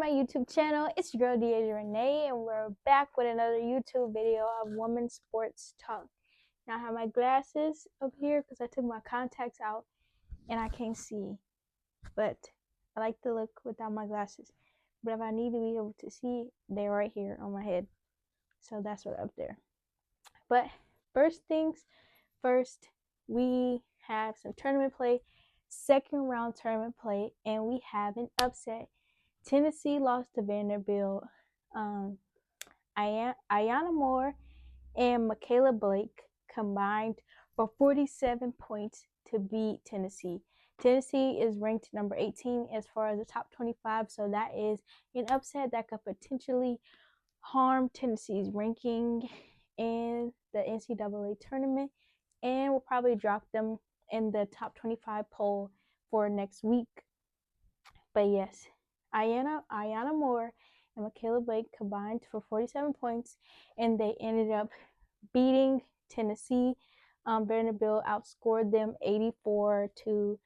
to my YouTube channel. It's your girl Deja Renee, and we're back with another YouTube video of Women's Sports Talk. Now I have my glasses up here because I took my contacts out and I can't see, but I like to look without my glasses. But if I need to be able to see, they're right here on my head, so that's what up there. But first things first, we have some tournament play, second round tournament play, and we have an upset. Tennessee lost to Vanderbilt. Ayanna Moore and Michaela Blake combined for 47 points to beat Tennessee. Tennessee is ranked number 18 as far as the top 25, so that is an upset that could potentially harm Tennessee's ranking in the NCAA tournament and will probably drop them in the top 25 poll for next week. But yes, Ayanna Moore and Michaela Blake combined for 47 points, and they ended up beating Tennessee. Vanderbilt outscored them 84 to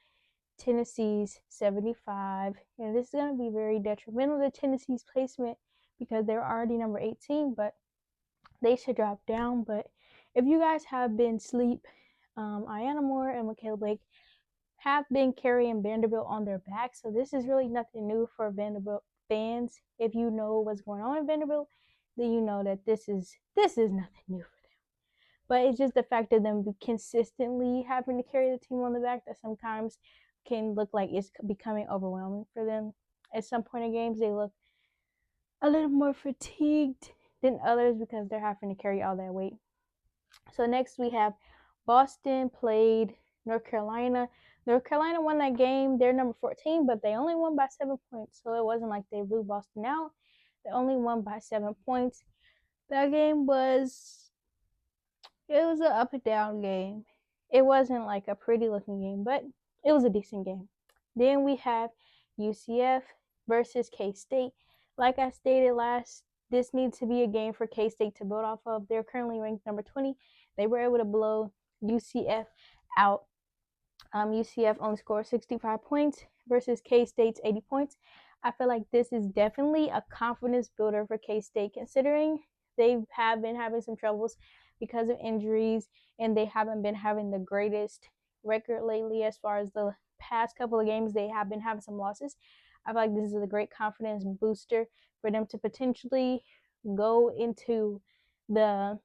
Tennessee's 75, and this is going to be very detrimental to Tennessee's placement because they're already number 18, but they should drop down. But if you guys have been asleep, Ayanna Moore and Michaela Blake have been carrying Vanderbilt on their back, so this is really nothing new for Vanderbilt fans. If you know what's going on in Vanderbilt, then you know that this is nothing new for them. But it's just the fact of them consistently having to carry the team on the back that sometimes can look like it's becoming overwhelming for them. At some point in games, they look a little more fatigued than others because they're having to carry all that weight. So next we have Boston played North Carolina. North Carolina won that game. They're number 14, but they only won by 7 points. So it wasn't like they blew Boston out. They only won by 7 points. That game was an up and down game. It wasn't like a pretty looking game, but it was a decent game. Then we have UCF versus K-State. Like I stated this needs to be a game for K-State to build off of. They're currently ranked number 20. They were able to blow UCF out. UCF only scored 65 points versus K-State's 80 points. I feel like this is definitely a confidence builder for K-State, considering they have been having some troubles because of injuries, and they haven't been having the greatest record lately as far as the past couple of games. They have been having some losses. I feel like this is a great confidence booster for them to potentially go into the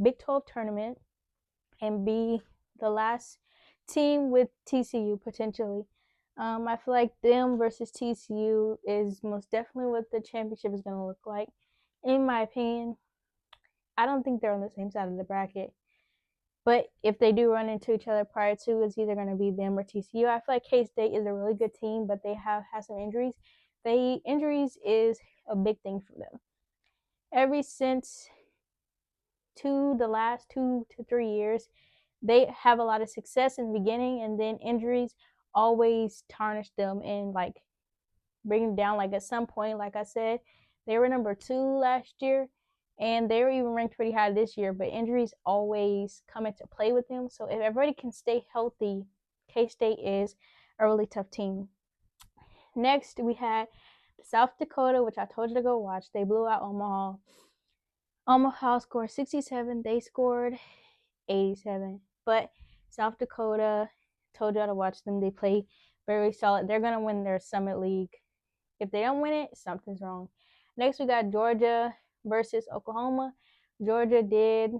Big 12 tournament and be the last team with TCU potentially. I feel like them versus TCU is most definitely what the championship is going to look like. In my opinion, I don't think they're on the same side of the bracket. But if they do run into each other prior to, it's either going to be them or TCU. I feel like K-State is a really good team, but they have had some injuries. Injuries is a big thing for them. Ever since the last 2 to 3 years, they have a lot of success in the beginning, and then injuries always tarnish them and like bring them down. Like at some point, like I said, they were number 2 last year, and they were even ranked pretty high this year, but injuries always come into play with them. So if everybody can stay healthy, K-State is a really tough team. Next, we had South Dakota, which I told you to go watch. They blew out Omaha. Omaha scored 67. They scored 87. But South Dakota, told y'all to watch them. They play very solid. They're going to win their Summit League. If they don't win it, something's wrong. Next, we got Georgia versus Oklahoma. Georgia did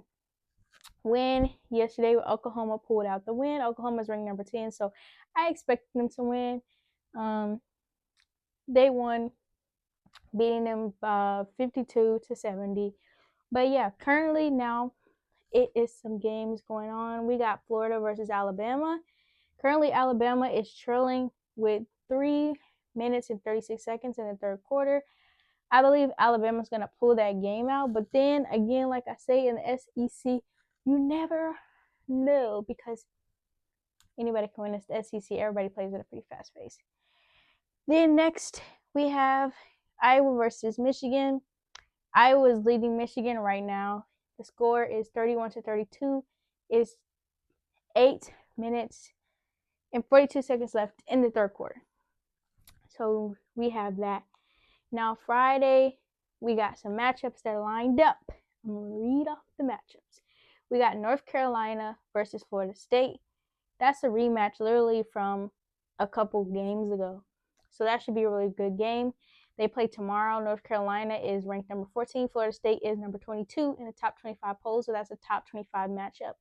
win yesterday. Oklahoma pulled out the win. Oklahoma's ranked number 10, so I expected them to win. They won, beating them 52 to 70. But yeah, currently now it is some games going on. We got Florida versus Alabama. Currently, Alabama is trailing with 3 minutes and 36 seconds in the third quarter. I believe Alabama's going to pull that game out. But then, again, like I say, in the SEC, you never know because anybody can win. It's the SEC. Everybody plays at a pretty fast pace. Then next, we have Iowa versus Michigan. Iowa is leading Michigan right now. The score is 31 to 32. It's 8 minutes and 42 seconds left in the third quarter. So we have that. Now Friday, we got some matchups that are lined up. I'm going to read off the matchups. We got North Carolina versus Florida State. That's a rematch literally from a couple games ago. So that should be a really good game. They play tomorrow. North Carolina is ranked number 14. Florida State is number 22 in the top 25 polls. So that's a top 25 matchup.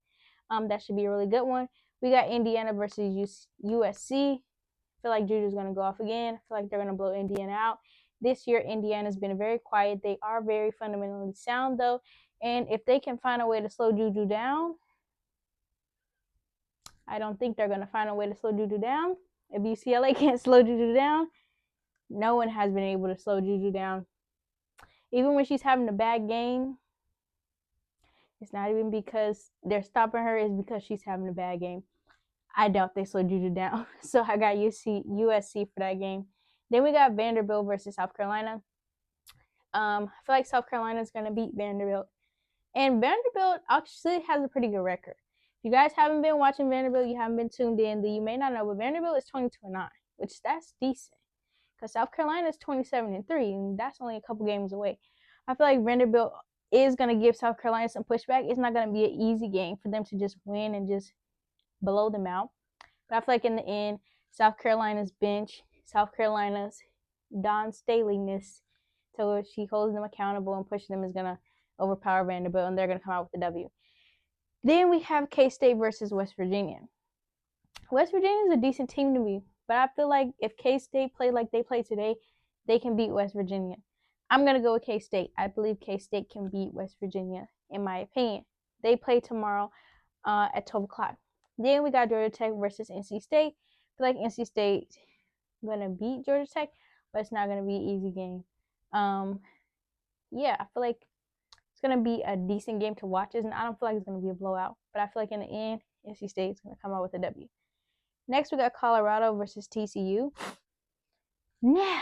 That should be a really good one. We got Indiana versus USC. I feel like Juju's going to go off again. I feel like they're going to blow Indiana out. This year, Indiana's been very quiet. They are very fundamentally sound, though. And if they can find a way to slow Juju down, I don't think they're going to find a way to slow Juju down. If UCLA can't slow Juju down, no one has been able to slow Juju down. Even when she's having a bad game, it's not even because they're stopping her, it's because she's having a bad game. I doubt they slow Juju down. So I got USC for that game. Then we got Vanderbilt versus South Carolina. I feel like South Carolina is going to beat Vanderbilt. And Vanderbilt actually has a pretty good record. If you guys haven't been watching Vanderbilt, you haven't been tuned in, then you may not know, but Vanderbilt is 22-9, which that's decent. Because South Carolina is 27-3, and that's only a couple games away. I feel like Vanderbilt is going to give South Carolina some pushback. It's not going to be an easy game for them to just win and just blow them out. But I feel like in the end, South Carolina's bench, South Carolina's Dawn Staley-ness, so she holds them accountable and pushes them, is going to overpower Vanderbilt, and they're going to come out with the W. Then we have K-State versus West Virginia. West Virginia is a decent team to me, but I feel like if K-State play like they play today, they can beat West Virginia. I'm going to go with K-State. I believe K-State can beat West Virginia, in my opinion. They play tomorrow at 12 o'clock. Then we got Georgia Tech versus NC State. I feel like NC State going to beat Georgia Tech, but it's not going to be an easy game. Yeah, I feel like it's going to be a decent game to watch. And I don't feel like it's going to be a blowout, but I feel like in the end, NC State is going to come out with a W. Next, we got Colorado versus TCU. Now,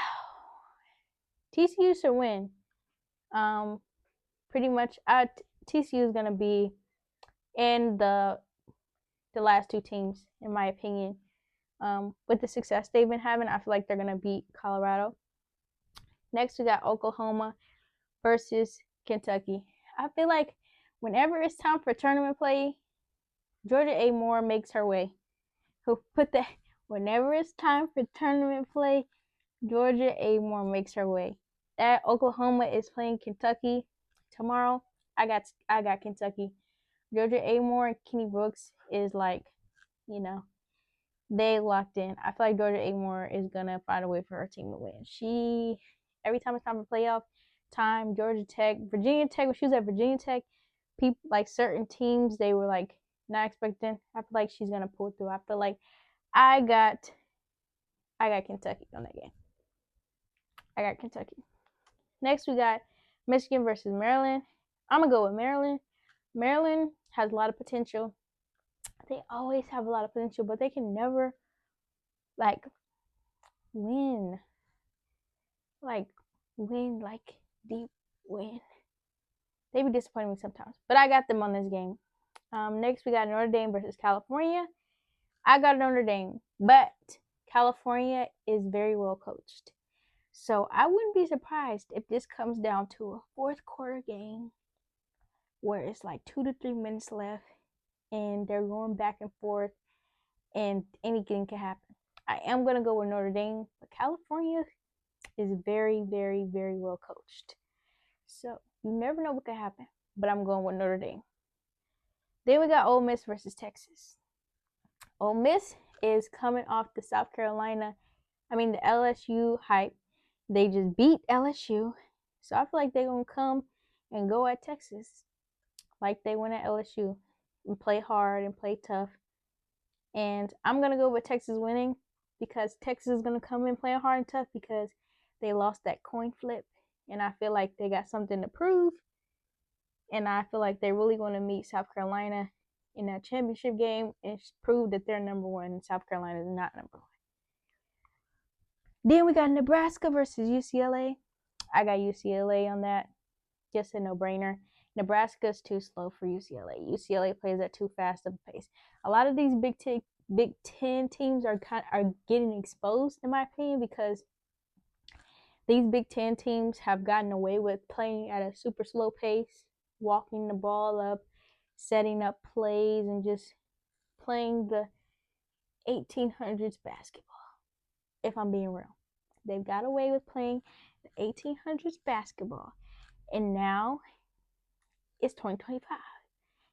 TCU should win. Pretty much, TCU is going to be in the last two teams, in my opinion. With the success they've been having, I feel like they're going to beat Colorado. Next, we got Oklahoma versus Kentucky. I feel like whenever it's time for tournament play, Georgia A. Moore makes her way. Whenever it's time for tournament play, Georgia A. Moore makes her way. That Oklahoma is playing Kentucky tomorrow. I got Kentucky. Georgia A. Moore and Kenny Brooks is like, they locked in. I feel like Georgia A. Moore is gonna find a way for her team to win. Every time it's time for playoff time, Georgia Tech, Virginia Tech, when she was at Virginia Tech, people like certain teams, they were like not expecting. I feel like she's gonna pull through. I feel like I got Kentucky on that game. I got Kentucky. Next, we got Michigan versus Maryland. I'm gonna go with Maryland. Maryland has a lot of potential. They always have a lot of potential, but they can never win. Deep win. They be disappointing me sometimes, but I got them on this game. Next, we got Notre Dame versus California. I got Notre Dame, but California is very well coached. So I wouldn't be surprised if this comes down to a fourth quarter game where it's like 2 to 3 minutes left and they're going back and forth and anything can happen. I am going to go with Notre Dame, but California is very, very, very well coached. So you never know what could happen, but I'm going with Notre Dame. Then we got Ole Miss versus Texas. Ole Miss is coming off the the LSU hype. They just beat LSU. So I feel like they're going to come and go at Texas like they went at LSU and play hard and play tough. And I'm going to go with Texas winning because Texas is going to come in playing hard and tough because they lost that coin flip. And I feel like they got something to prove. And I feel like they're really going to meet South Carolina in that championship game and prove that they're number one and South Carolina is not number one. Then we got Nebraska versus UCLA. I got UCLA on that. Just a no-brainer. Nebraska is too slow for UCLA. UCLA plays at too fast of a pace. A lot of these Big Ten teams are getting exposed, in my opinion, because These Big Ten teams have gotten away with playing at a super slow pace, walking the ball up, setting up plays, and just playing the 1800s basketball. If I'm being real, they've got away with playing the 1800s basketball, and now it's 2025.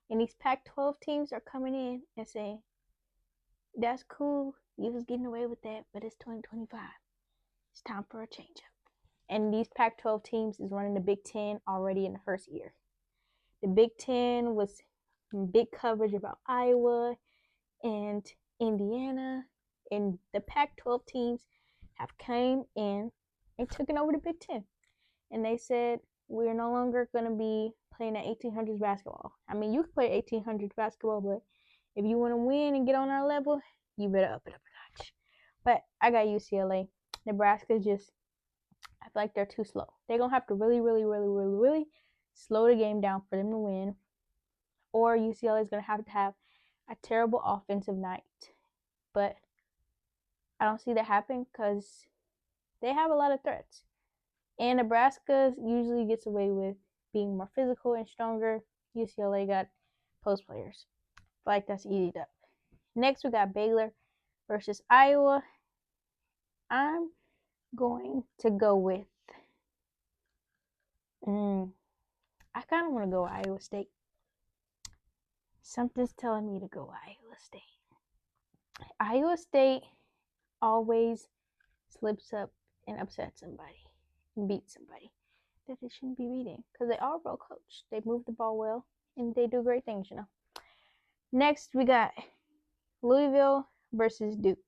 And these Pac-12 teams are coming in and saying, that's cool, you was getting away with that, but it's 2025. It's time for a change up. And these Pac-12 teams is running the Big Ten already in the first year. The Big Ten was big coverage about Iowa and Indiana, and the Pac-12 teams have came in and taken over the Big Ten. And they said, we're no longer going to be playing that 1800s basketball. I mean, you can play 1800s basketball, but if you want to win and get on our level, you better up it up a notch. But I got UCLA. Nebraska just, I feel like they're too slow. They're going to have to really slow the game down for them to win. Or UCLA is going to have a terrible offensive night. But I don't see that happen because they have a lot of threats. And Nebraska usually gets away with being more physical and stronger. UCLA got post players. I feel like that's easy up. Next, we got Baylor versus Iowa. I'm going to go with, I kind of want to go Iowa State. Something's telling me to go Iowa State. Iowa State always slips up and upsets somebody and beats somebody that they shouldn't be beating because they are well coached. They move the ball well and they do great things, you know. Next, we got Louisville versus Duke.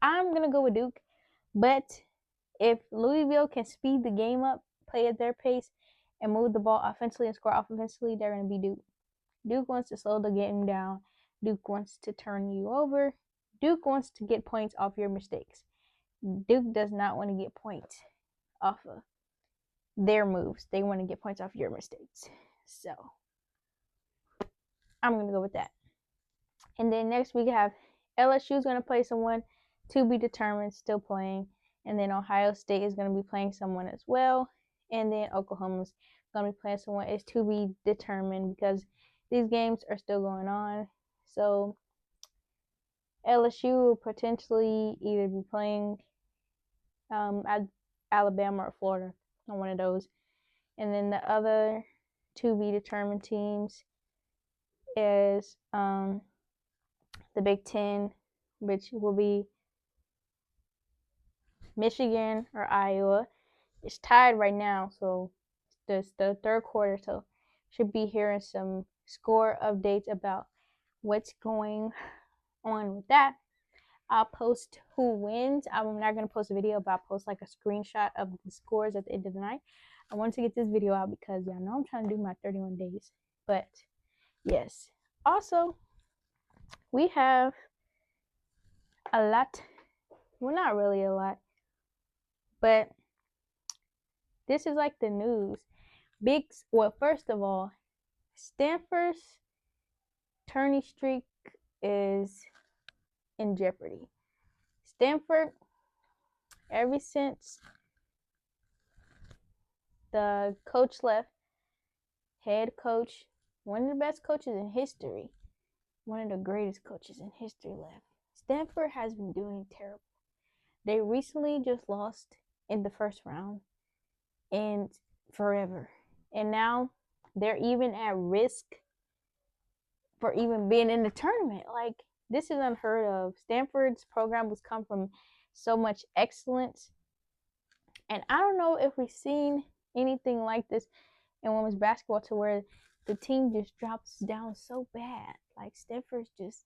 I'm going to go with Duke, but if Louisville can speed the game up, play at their pace, and move the ball offensively and score offensively, they're going to be Duke. Duke wants to slow the game down. Duke wants to turn you over. Duke wants to get points off your mistakes. Duke does not want to get points off of their moves. They want to get points off your mistakes. So, I'm going to go with that. And then next we have LSU is going to play someone to be determined, still playing. And then Ohio State is going to be playing someone as well. And then Oklahoma's going to be playing someone is to be determined because these games are still going on. So LSU will potentially either be playing Alabama or Florida on one of those. And then the other to be determined teams is the Big Ten, which will be Michigan or Iowa. It's tied right now, so it's the third quarter, so should be hearing some score updates about what's going on with that. I'll post who wins. I'm not going to post a video, but I'll post like a screenshot of the scores at the end of the night. I wanted to get this video out because y'all know I'm trying to do my 31 days. But yes. Also, we have a lot. Well, not really a lot. But this is like the news. Well, first of all, Stanford's tourney streak is in jeopardy. Stanford, ever since the coach left, head coach, one of the best coaches in history, one of the greatest coaches in history left, Stanford has been doing terrible. They recently just lost in the first round and forever. And now they're even at risk for even being in the tournament. Like, this is unheard of. Stanford's program has come from so much excellence. And I don't know if we've seen anything like this in women's basketball to where the team just drops down so bad. Like, Stanford's just,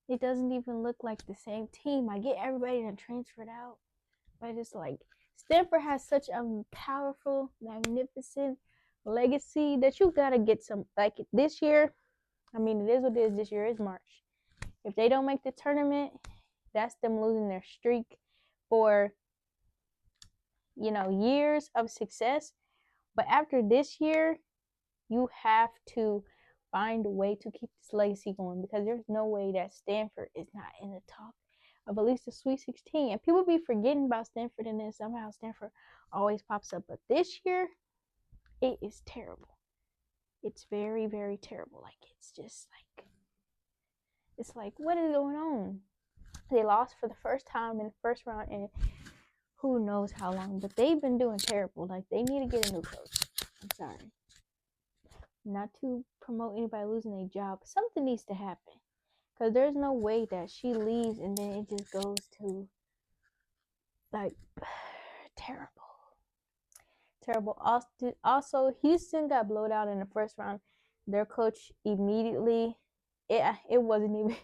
it doesn't even look like the same team. I get everybody that transferred out, but it's like Stanford has such a powerful, magnificent legacy that you gotta get some. Like this year, I mean, it is what it is. This year is March. If they don't make the tournament, that's them losing their streak for, years of success. But after this year, you have to find a way to keep this legacy going because there's no way that Stanford is not in the talk of at least the Sweet 16. And people be forgetting about Stanford, and then somehow Stanford always pops up. But this year, it is terrible. It's very, very terrible. Like, it's just like, it's like, what is going on? They lost for the first time in the first round in who knows how long, but they've been doing terrible. Like, they need to get a new coach. I'm sorry. Not to promote anybody losing their job. Something needs to happen. Because there's no way that she leaves and then it just goes to, like, terrible. Terrible. Also, Houston got blowed out in the first round. Their coach immediately, it wasn't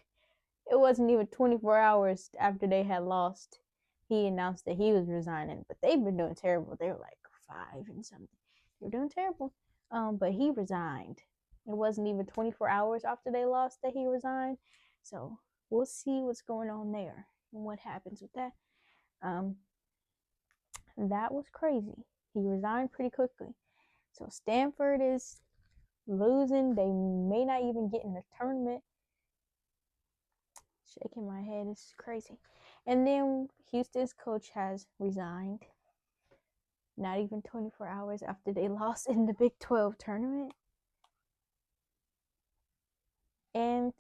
even 24 hours after they had lost, he announced that he was resigning. But they've been doing terrible. They were like 5 and something. They were doing terrible. But he resigned. It wasn't even 24 hours after they lost that he resigned. So we'll see what's going on there and what happens with that. That was crazy. He resigned pretty quickly. So Stanford is losing. They may not even get in the tournament. Shaking my head. It's crazy. And then Houston's coach has resigned. Not even 24 hours after they lost in the Big 12 tournament. And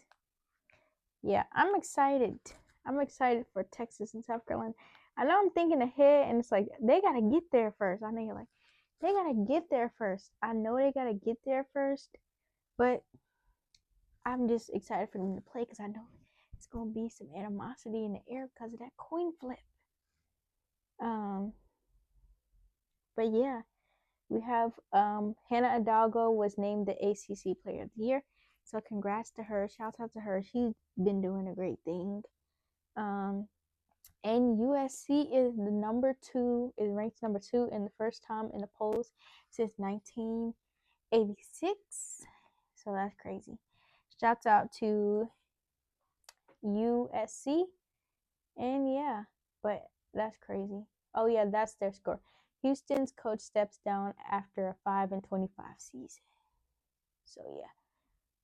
yeah, I'm excited. I'm excited for Texas and South Carolina. I know I'm thinking ahead, and it's like, they got to get there first. I know you're like, they got to get there first. I know they got to get there first, but I'm just excited for them to play because I know it's going to be some animosity in the air because of that coin flip. But yeah, we have Hannah Hidalgo was named the ACC Player of the Year. So congrats to her. Shout out to her. She's been doing a great thing. And USC is ranked number 2 in the first time in the polls since 1986. So that's crazy. Shouts out to USC. And yeah, but that's crazy. Oh yeah, that's their score. Houston's coach steps down after a 5-25 season. So yeah,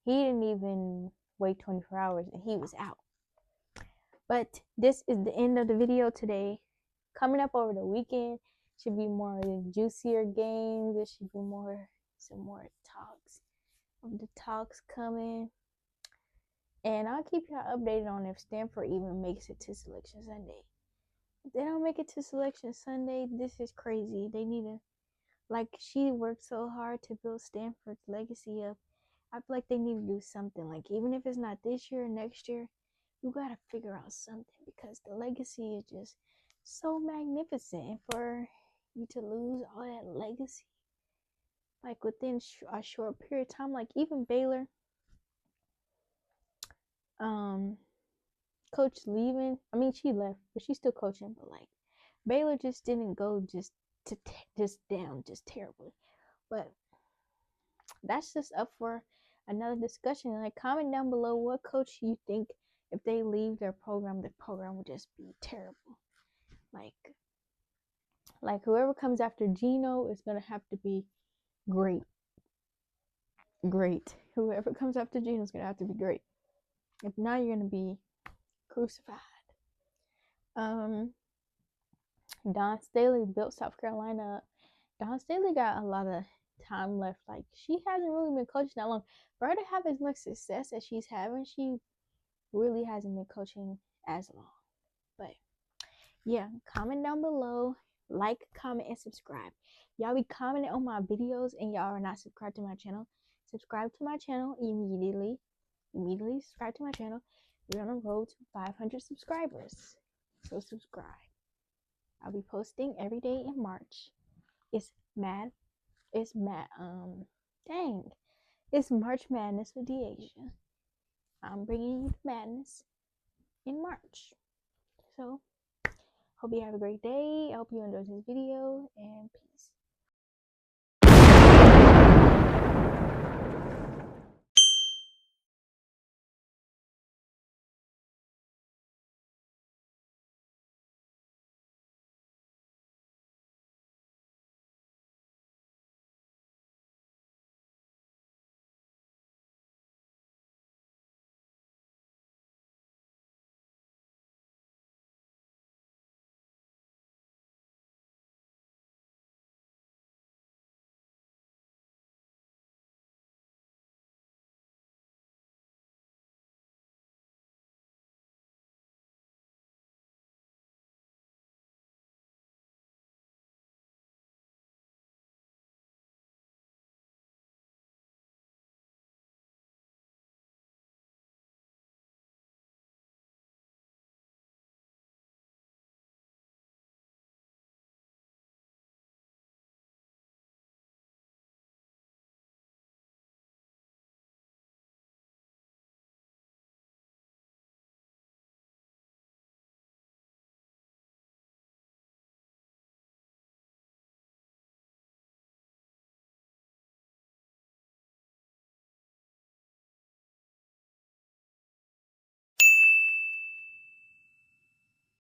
he didn't even wait 24 hours and he was out. But this is the end of the video today. Coming up over the weekend should be more juicier games. There should be some more talks. The talks coming. And I'll keep y'all updated on if Stanford even makes it to Selection Sunday. If they don't make it to Selection Sunday, this is crazy. They need to, like, she worked so hard to build Stanford's legacy up. I feel like they need to do something. Like, even if it's not this year or next year, you gotta figure out something because the legacy is just so magnificent. And for you to lose all that legacy, like, within a short period of time, like, even Baylor, coach leaving, I mean, she left, but she's still coaching, but like, Baylor just didn't go just down terribly. But that's just up for another discussion. Like, comment down below what coach you think, if they leave their program, the program would just be terrible. Like whoever comes after Gino is gonna have to be great. Whoever comes after Gino is gonna have to be great. If not, you're gonna be crucified. Dawn Staley built South Carolina up. Dawn Staley got a lot of time left. Like, she hasn't really been coaching that long. For her to have as much success as she's having, she really hasn't been coaching as long. But yeah, comment down below, like, comment, and subscribe. Y'all be commenting on my videos and y'all are not subscribed to my channel. Subscribe to my channel immediately. Subscribe to my channel. We're on the road to 500 subscribers. So subscribe. I'll be posting every day in March. It's March Madness with Deasia. I'm bringing you the madness in March. So, hope you have a great day. I hope you enjoyed this video, and peace.